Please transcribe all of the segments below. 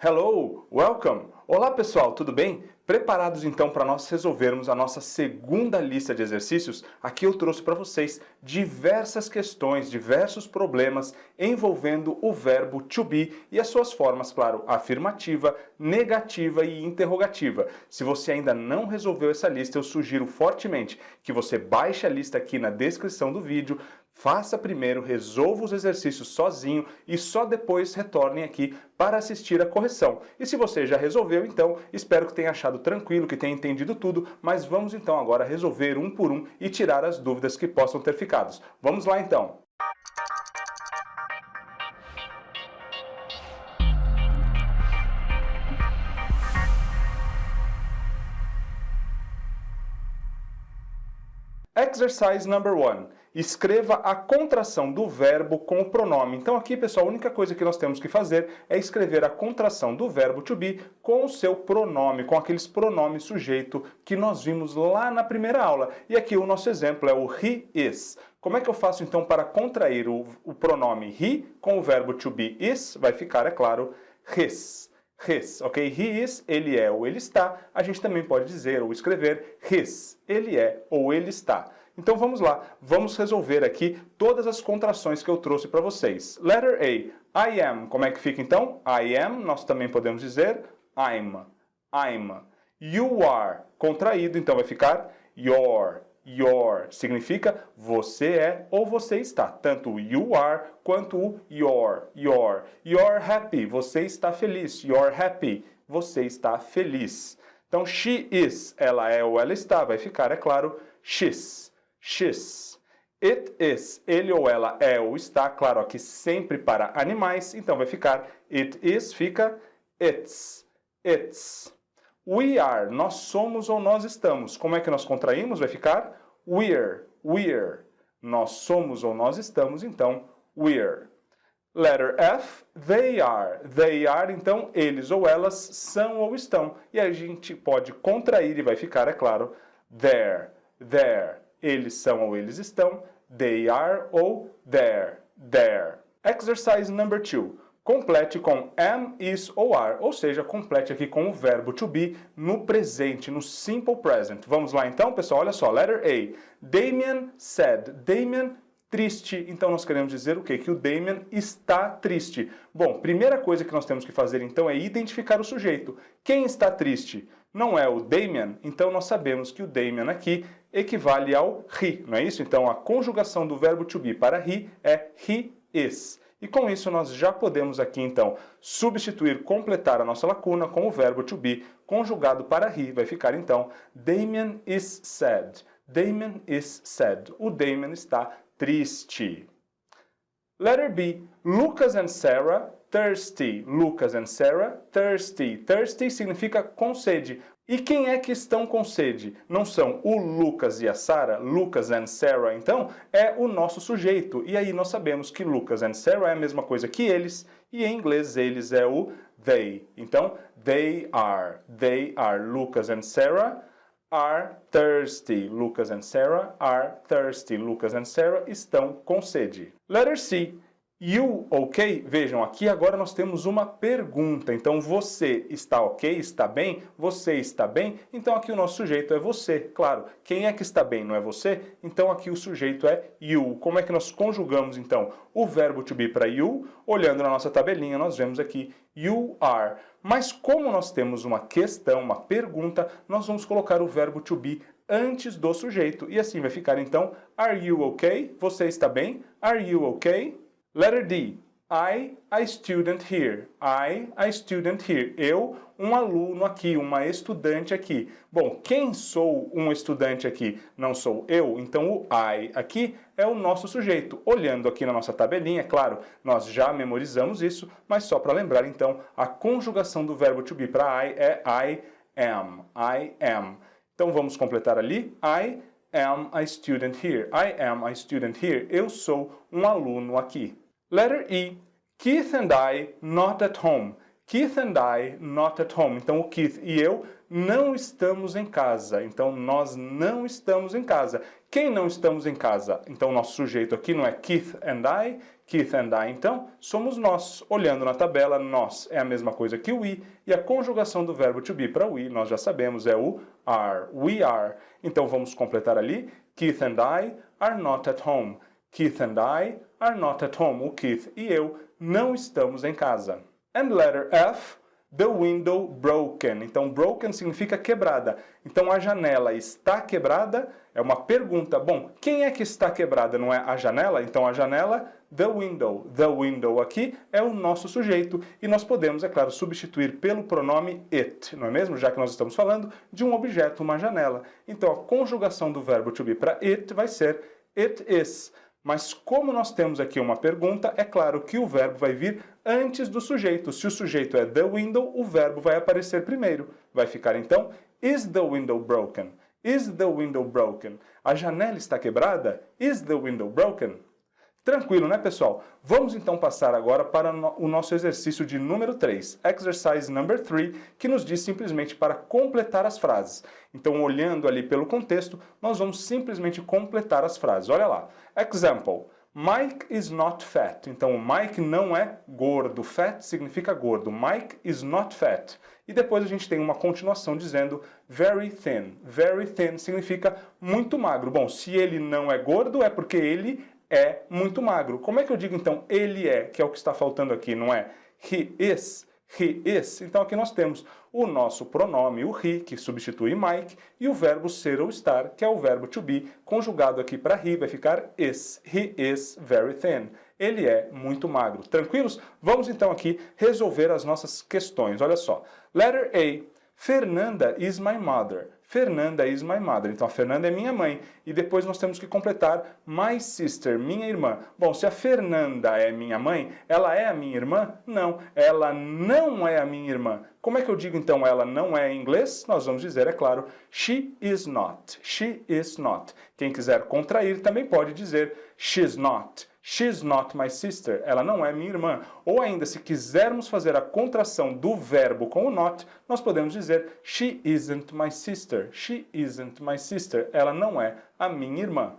Hello, welcome! Olá pessoal, tudo bem? Preparados então para nós resolvermos a nossa segunda lista de exercícios? Aqui eu trouxe para vocês diversas questões, diversos problemas envolvendo o verbo to be e as suas formas, claro, afirmativa, negativa e interrogativa. Se você ainda não resolveu essa lista, eu sugiro fortemente que você baixe a lista aqui na descrição do vídeo, faça primeiro, resolva os exercícios sozinho e só depois retornem aqui para assistir a correção. E se você já resolveu, então, espero que tenha achado tranquilo, que tenha entendido tudo, mas vamos então agora resolver um por um e tirar as dúvidas que possam ter ficado. Vamos lá então! Exercise number 1. Escreva a contração do verbo com o pronome. Então aqui, pessoal, a única coisa que nós temos que fazer é escrever a contração do verbo to be com o seu pronome, com aqueles pronomes sujeito que nós vimos lá na primeira aula. E aqui o nosso exemplo é o he is. Como é que eu faço então para contrair o pronome he com o verbo to be is? Vai ficar, é claro, his. His, ok? He is, ele é ou ele está. A gente também pode dizer ou escrever his, ele é ou ele está. Então vamos lá, vamos resolver aqui todas as contrações que eu trouxe para vocês. Letter A, I am. Como é que fica então? I am, nós também podemos dizer I'm. You are, contraído, então vai ficar your. Your significa você é ou você está. Tanto o you are quanto o your. You're happy, você está feliz. You're happy, você está feliz. Então, she is, ela é ou ela está, vai ficar, é claro, she's. It is, ele ou ela é ou está, claro, aqui sempre para animais, então vai ficar it is, fica it's. We are, nós somos ou nós estamos. Como é que nós contraímos? Vai ficar we're. Nós somos ou nós estamos, então we're. Letter F, they are. They are, então, eles ou elas são ou estão. E a gente pode contrair e vai ficar, é claro, there. Eles são ou eles estão. They are ou there. Exercise number 2. Complete com am, is ou are, ou seja, complete aqui com o verbo to be no presente, no simple present. Vamos lá então, pessoal, olha só, letter A. Damien said. Damien, triste. Então nós queremos dizer o quê? Que o Damien está triste. Bom, primeira coisa que nós temos que fazer então é identificar o sujeito. Quem está triste? Não é o Damien? Então nós sabemos que o Damien aqui equivale ao he, não é isso? Então a conjugação do verbo to be para he é he is. E com isso nós já podemos aqui então substituir, completar a nossa lacuna com o verbo to be conjugado para he. Vai ficar então Damien is sad. O Damien está triste. Letter B. Lucas and Sarah thirsty. Thirsty significa com sede. E quem é que estão com sede? Não são o Lucas e a Sarah? Lucas and Sarah, então, é o nosso sujeito. E aí nós sabemos que Lucas and Sarah é a mesma coisa que eles, e em inglês eles é o they. Então, they are. Lucas and Sarah are thirsty. Lucas and Sarah are thirsty. Lucas and Sarah estão com sede. Letter C. You ok? Vejam, aqui agora nós temos uma pergunta. Então, você está ok? Está bem? Você está bem? Então, aqui o nosso sujeito é você. Claro, quem é que está bem? Não é você? Então, aqui o sujeito é you. Como é que nós conjugamos, então, o verbo to be para you? Olhando na nossa tabelinha, nós vemos aqui you are. Mas como nós temos uma questão, uma pergunta, nós vamos colocar o verbo to be antes do sujeito. E assim vai ficar, então, are you ok? Você está bem? Are you ok? Letter D. I, a student here. A student here. Eu, um aluno aqui, uma estudante aqui. Bom, quem sou um estudante aqui? Não sou eu, então o I aqui é o nosso sujeito. Olhando aqui na nossa tabelinha, claro, nós já memorizamos isso, mas só para lembrar, então, a conjugação do verbo to be para I é I am. Então vamos completar ali. I am a student here. Eu sou um aluno aqui. Letter E. Keith and I not at home. Então o Keith e eu não estamos em casa. Então nós não estamos em casa. Quem não estamos em casa? Então o nosso sujeito aqui não é Keith and I. Keith and I, então, somos nós. Olhando na tabela, nós é a mesma coisa que o we, e a conjugação do verbo to be para we, nós já sabemos, é o are. We are. Então, vamos completar ali. Keith and I are not at home. Keith and I are not at home. O Keith e eu não estamos em casa. And letter F, the window broken. Então, broken significa quebrada. Então, a janela está quebrada? É uma pergunta. Bom, quem é que está quebrada? Não é a janela? Então, a janela, the window. The window aqui é o nosso sujeito. E nós podemos, é claro, substituir pelo pronome it, não é mesmo? Já que nós estamos falando de um objeto, uma janela. Então, a conjugação do verbo to be para it vai ser it is. Mas como nós temos aqui uma pergunta, é claro que o verbo vai vir antes do sujeito. Se o sujeito é the window, o verbo vai aparecer primeiro. Vai ficar então, is the window broken? Is the window broken? A janela está quebrada? Is the window broken? Tranquilo, né, pessoal? Vamos então passar agora para o nosso exercício de número 3, exercise number 3, que nos diz simplesmente para completar as frases. Então, olhando ali pelo contexto, nós vamos simplesmente completar as frases. Olha lá. Example. Mike is not fat. Então, o Mike não é gordo. Fat significa gordo. Mike is not fat. E depois a gente tem uma continuação dizendo very thin. Very thin significa muito magro. Bom, se ele não é gordo, é porque ele é muito magro. Como é que eu digo, então, ele é, que é o que está faltando aqui, não é? He is. He is. Então, aqui nós temos o nosso pronome, o he, que substitui Mike, e o verbo ser ou estar, que é o verbo to be, conjugado aqui para he, vai ficar is. He is very thin. Ele é muito magro. Tranquilos? Vamos, então, aqui resolver as nossas questões. Olha só. Letter A. Fernanda is my mother. Fernanda is my mother. Então, a Fernanda é minha mãe. E depois nós temos que completar my sister, minha irmã. Bom, se a Fernanda é minha mãe, ela é a minha irmã? Não, ela não é a minha irmã. Como é que eu digo, então, ela não é em inglês? Nós vamos dizer, é claro, she is not. She is not. Quem quiser contrair também pode dizer she's not. She's not my sister. Ela não é minha irmã. Ou ainda, se quisermos fazer a contração do verbo com o not, nós podemos dizer she isn't my sister. She isn't my sister. Ela não é a minha irmã.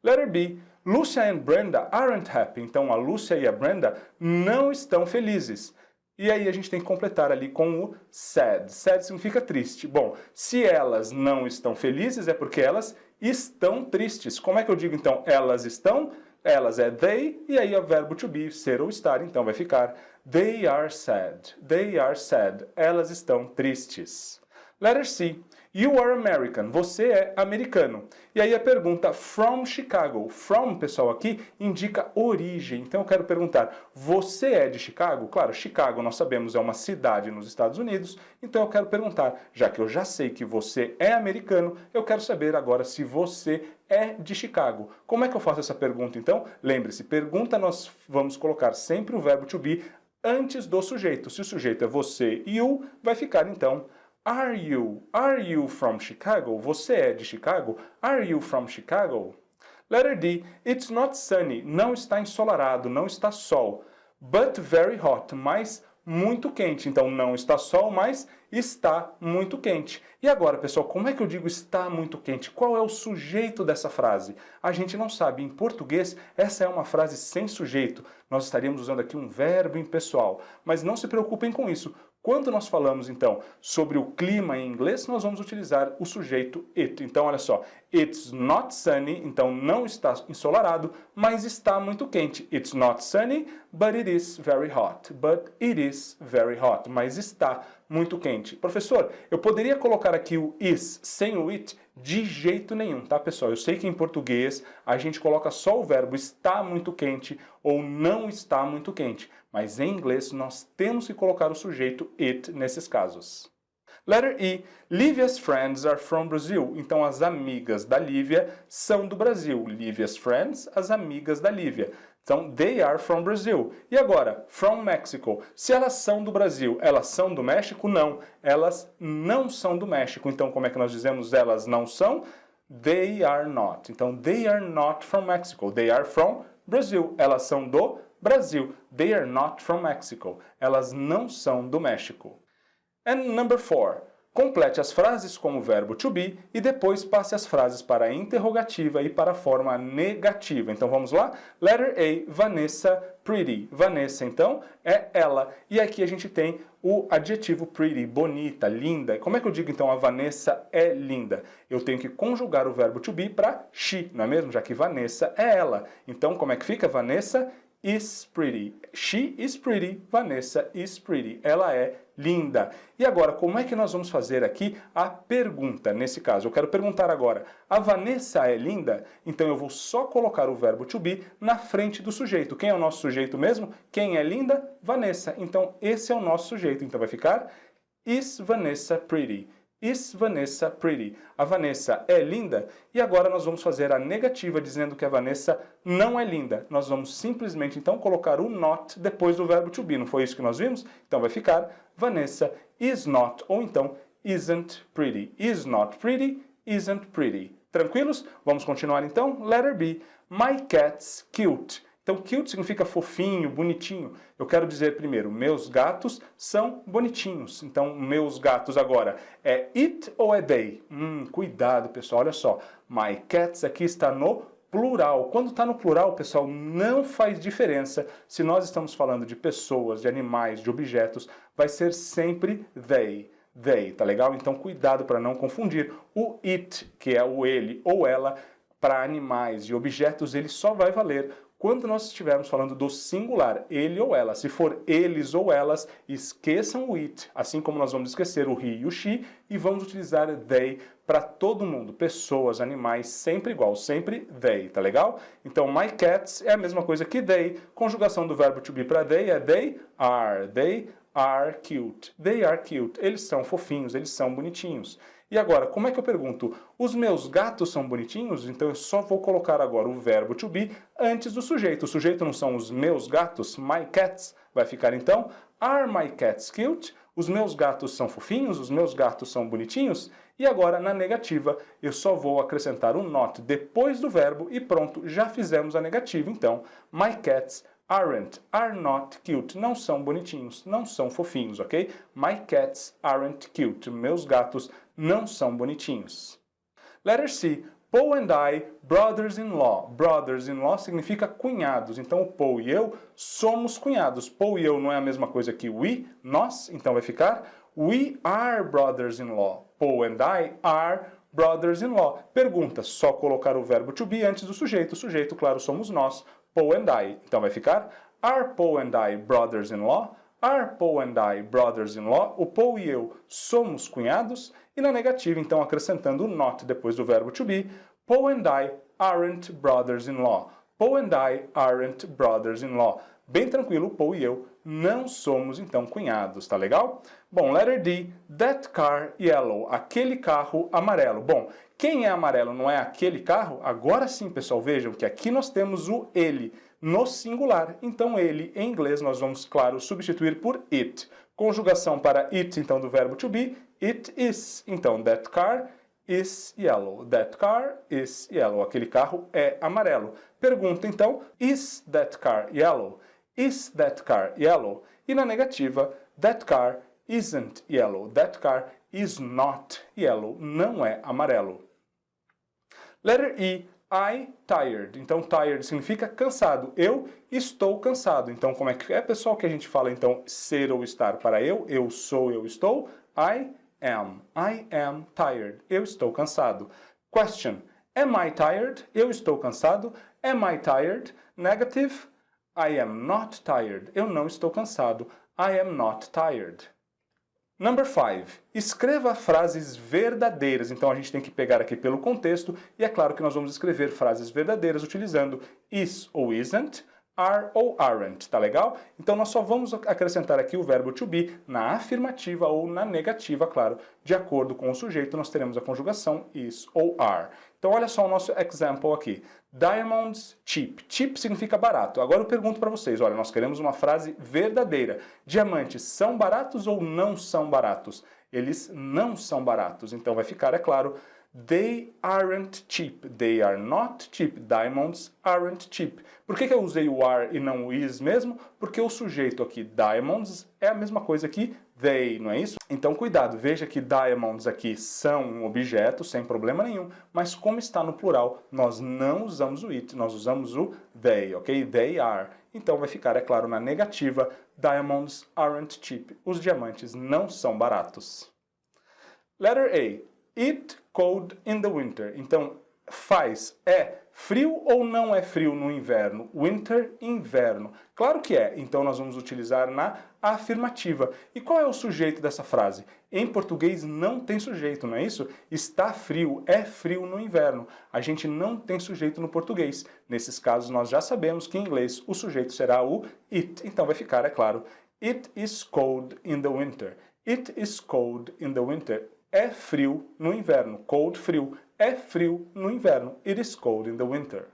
Letter B. Lucia and Brenda aren't happy. Então, a Lúcia e a Brenda não estão felizes. E aí a gente tem que completar ali com o sad. Sad significa triste. Bom, se elas não estão felizes, é porque elas estão tristes. Como é que eu digo, então, elas estão? Elas é they, e aí o verbo to be, ser ou estar, então vai ficar they are sad. They are sad. Elas estão tristes. Letter C. You are American. Você é americano. E aí a pergunta from Chicago. From, pessoal, aqui indica origem. Então eu quero perguntar, você é de Chicago? Claro, Chicago, nós sabemos, é uma cidade nos Estados Unidos. Então eu quero perguntar, já que eu já sei que você é americano, eu quero saber agora se você é de Chicago. Como é que eu faço essa pergunta, então? Lembre-se, pergunta nós vamos colocar sempre o verbo to be antes do sujeito. Se o sujeito é você e you, vai ficar, então, Are you from Chicago? Você é de Chicago? Are you from Chicago? Letter D. It's not sunny. Não está ensolarado, não está sol. But very hot. Mas muito quente. Então, não está sol, mas está muito quente. E agora, pessoal, como é que eu digo está muito quente? Qual é o sujeito dessa frase? A gente não sabe. Em português, essa é uma frase sem sujeito. Nós estaríamos usando aqui um verbo impessoal. Mas não se preocupem com isso. Quando nós falamos, então, sobre o clima em inglês, nós vamos utilizar o sujeito it. Então, olha só, it's not sunny, então não está ensolarado, mas está muito quente. It's not sunny, but it is very hot. But it is very hot, mas está muito quente. Professor, eu poderia colocar aqui o is sem o it? De jeito nenhum, tá, pessoal? Eu sei que em português a gente coloca só o verbo está muito quente ou não está muito quente, mas em inglês nós temos que colocar o sujeito it nesses casos. Letter E. Livia's friends are from Brazil. Então, as amigas da Lívia são do Brasil. Livia's friends, as amigas da Lívia. Então, they are from Brazil. E agora, from Mexico. Se elas são do Brasil, elas são do México? Não. Elas não são do México. Então, como é que nós dizemos elas não são? They are not. Então, they are not from Mexico. They are from Brazil. Elas são do Brasil. They are not from Mexico. Elas não são do México. And number 4. Complete as frases com o verbo to be e depois passe as frases para a interrogativa e para a forma negativa. Então vamos lá? Letter A, Vanessa, pretty. Vanessa, então, é ela. E aqui a gente tem o adjetivo pretty, bonita, linda. Como é que eu digo, então, a Vanessa é linda? Eu tenho que conjugar o verbo to be para she, não é mesmo? Já que Vanessa é ela. Então, como é que fica? Vanessa is pretty. She is pretty. Vanessa is pretty. Ela é linda. E agora, como é que nós vamos fazer aqui a pergunta? Nesse caso, eu quero perguntar agora, a Vanessa é linda? Então eu vou só colocar o verbo to be na frente do sujeito. Quem é o nosso sujeito mesmo? Quem é linda? Vanessa. Então esse é o nosso sujeito. Então vai ficar Is Vanessa pretty? Is Vanessa pretty? A Vanessa é linda? E agora nós vamos fazer a negativa dizendo que a Vanessa não é linda. Nós vamos simplesmente então colocar o not depois do verbo to be. Não foi isso que nós vimos? Então vai ficar Vanessa is not, ou então isn't pretty. Is not pretty, isn't pretty. Tranquilos? Vamos continuar então? Letter B. My cat's cute. Então, cute significa fofinho, bonitinho. Eu quero dizer primeiro, meus gatos são bonitinhos. Então, meus gatos agora, é it ou é they? Cuidado, pessoal, olha só. My cats aqui está no plural. Quando está no plural, pessoal, não faz diferença se nós estamos falando de pessoas, de animais, de objetos. Vai ser sempre they. They, tá legal? Então, cuidado para não confundir. O it, que é o ele ou ela, para animais e objetos, ele só vai valer quando nós estivermos falando do singular, ele ou ela. Se for eles ou elas, esqueçam o it, assim como nós vamos esquecer o he e o she, e vamos utilizar they para todo mundo, pessoas, animais, sempre igual, sempre they, tá legal? Então, my cats é a mesma coisa que they, conjugação do verbo to be para they é they are cute. They are cute. Eles são fofinhos, eles são bonitinhos. E agora, como é que eu pergunto? Os meus gatos são bonitinhos? Então eu só vou colocar agora o verbo to be antes do sujeito. O sujeito não são os meus gatos, my cats. Vai ficar então, are my cats cute? Os meus gatos são fofinhos? Os meus gatos são bonitinhos? E agora, na negativa, eu só vou acrescentar o not depois do verbo e pronto, já fizemos a negativa. Então, my cats are not cute. Não são bonitinhos, não são fofinhos, ok? My cats aren't cute. Meus gatos não são bonitinhos. Letter C. Paul and I, brothers-in-law. Brothers-in-law significa cunhados. Então, o Paul e eu somos cunhados. Paul e eu não é a mesma coisa que we, nós. Então, vai ficar we are brothers-in-law. Paul and I are brothers-in-law. Pergunta, só colocar o verbo to be antes do sujeito. O sujeito, claro, somos nós. Paul and I. Então, vai ficar are Paul and I brothers-in-law? Are Paul and I brothers-in-law? O Paul e eu somos cunhados. E na negativa, então, acrescentando o not depois do verbo to be, Paul and I aren't brothers-in-law. Paul and I aren't brothers-in-law. Bem tranquilo, Paul e eu não somos, então, cunhados, tá legal? Bom, letter D, that car yellow, aquele carro amarelo. Bom, quem é amarelo não é aquele carro? Agora sim, pessoal, vejam que aqui nós temos o ele no singular. Então, ele, em inglês, nós vamos, claro, substituir por it. Conjugação para it, então, do verbo to be, it is. Então, that car is yellow. That car is yellow. Aquele carro é amarelo. Pergunta, então, is that car yellow? Is that car yellow? E na negativa, that car isn't yellow. That car is not yellow. Não é amarelo. Letter E. I tired. Então, tired significa cansado. Eu estou cansado. Então, como é que é, pessoal, que a gente fala, então, ser ou estar para eu? Eu sou, eu estou. I am. I am tired. Eu estou cansado. Question. Am I tired? Eu estou cansado. Am I tired? Negative. I am not tired. Eu não estou cansado. I am not tired. Number 5. Escreva frases verdadeiras. Então a gente tem que pegar aqui pelo contexto e é claro que nós vamos escrever frases verdadeiras utilizando is ou isn't, are ou aren't, tá legal? Então nós só vamos acrescentar aqui o verbo to be na afirmativa ou na negativa, claro. De acordo com o sujeito nós teremos a conjugação is ou are. Então olha só o nosso example aqui. Diamonds cheap. Cheap significa barato. Agora eu pergunto para vocês, olha, nós queremos uma frase verdadeira. Diamantes são baratos ou não são baratos? Eles não são baratos. Então vai ficar, é claro, they aren't cheap. They are not cheap. Diamonds aren't cheap. Por que eu usei o are e não o is mesmo? Porque o sujeito aqui, diamonds, é a mesma coisa que they, não é isso? Então cuidado, veja que diamonds aqui são um objeto, sem problema nenhum, mas como está no plural, nós não usamos o it, nós usamos o they, ok? They are. Então vai ficar, é claro, na negativa, diamonds aren't cheap. Os diamantes não são baratos. Letter A, it cold in the winter. Então, é frio ou não é frio no inverno? Winter, inverno. Claro que é, então nós vamos utilizar na afirmativa. E qual é o sujeito dessa frase? Em português não tem sujeito, não é isso? Está frio, é frio no inverno. A gente não tem sujeito no português. Nesses casos nós já sabemos que em inglês o sujeito será o it. Então vai ficar, é claro, it is cold in the winter. It is cold in the winter. É frio no inverno. Cold, frio. É frio no inverno. It is cold in the winter.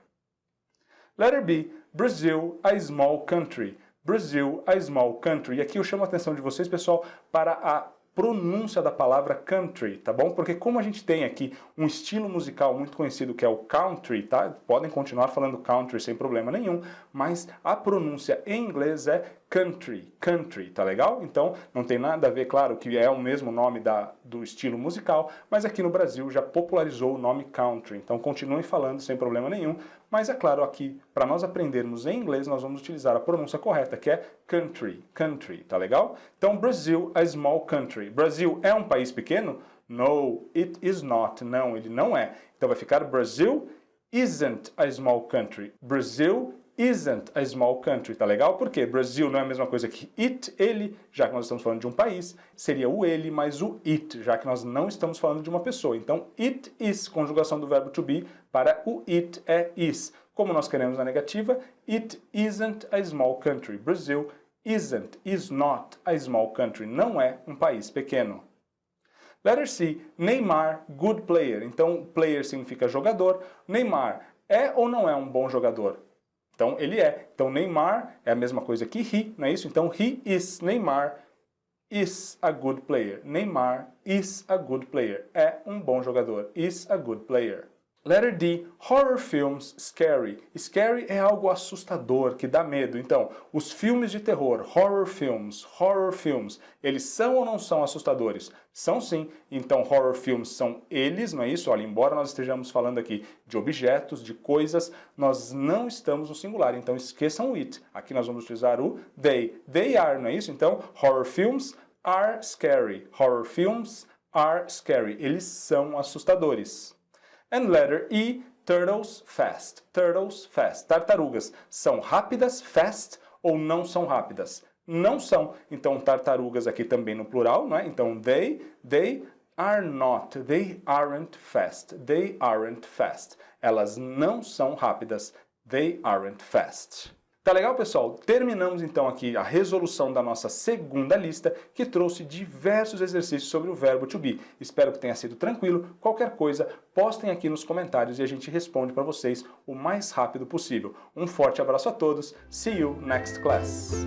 Letter B. Brazil, a small country. Brazil, a small country. E aqui eu chamo a atenção de vocês, pessoal, para a pronúncia da palavra country, tá bom? Porque como a gente tem aqui um estilo musical muito conhecido que é o country, tá? Podem continuar falando country sem problema nenhum, mas a pronúncia em inglês é country, country, tá legal? Então não tem nada a ver, claro, que é o mesmo nome do estilo musical, mas aqui no Brasil já popularizou o nome country, então continuem falando sem problema nenhum, mas é claro, aqui, para nós aprendermos em inglês, nós vamos utilizar a pronúncia correta, que é country, country, tá legal? Então, Brazil, a small country. Brasil é um país pequeno? No, it is not. Não, ele não é. Então vai ficar Brazil isn't a small country. Brazil isn't a small country, tá legal? Porque Brasil não é a mesma coisa que it, ele, já que nós estamos falando de um país, seria o ele mais o it, já que nós não estamos falando de uma pessoa. Então, it is, conjugação do verbo to be, para o it é is. Como nós queremos na negativa, it isn't a small country. Brasil isn't, is not a small country. Não é um país pequeno. Letter C, Neymar, good player. Então, player significa jogador. Neymar é ou não é um bom jogador? Então, ele é. Então, Neymar é a mesma coisa que he, não é isso? Então, he is, Neymar is a good player. Neymar is a good player. É um bom jogador. Is a good player. Letter D, horror films, scary. Scary é algo assustador, que dá medo. Então, os filmes de terror, horror films, eles são ou não são assustadores? São sim. Então, horror films são eles, não é isso? Olha, embora nós estejamos falando aqui de objetos, de coisas, nós não estamos no singular. Então, esqueçam o it. Aqui nós vamos utilizar o they. They are, não é isso? Então, horror films are scary. Horror films are scary. Eles são assustadores. And letter E, turtles fast. Turtles fast. Tartarugas são rápidas, fast, ou não são rápidas? Não são. Então, tartarugas aqui também no plural, não é? Então, they are not. They aren't fast. They aren't fast. Elas não são rápidas. They aren't fast. Tá legal, pessoal? Terminamos então aqui a resolução da nossa segunda lista, que trouxe diversos exercícios sobre o verbo to be. Espero que tenha sido tranquilo. Qualquer coisa, postem aqui nos comentários e a gente responde para vocês o mais rápido possível. Um forte abraço a todos. See you next class.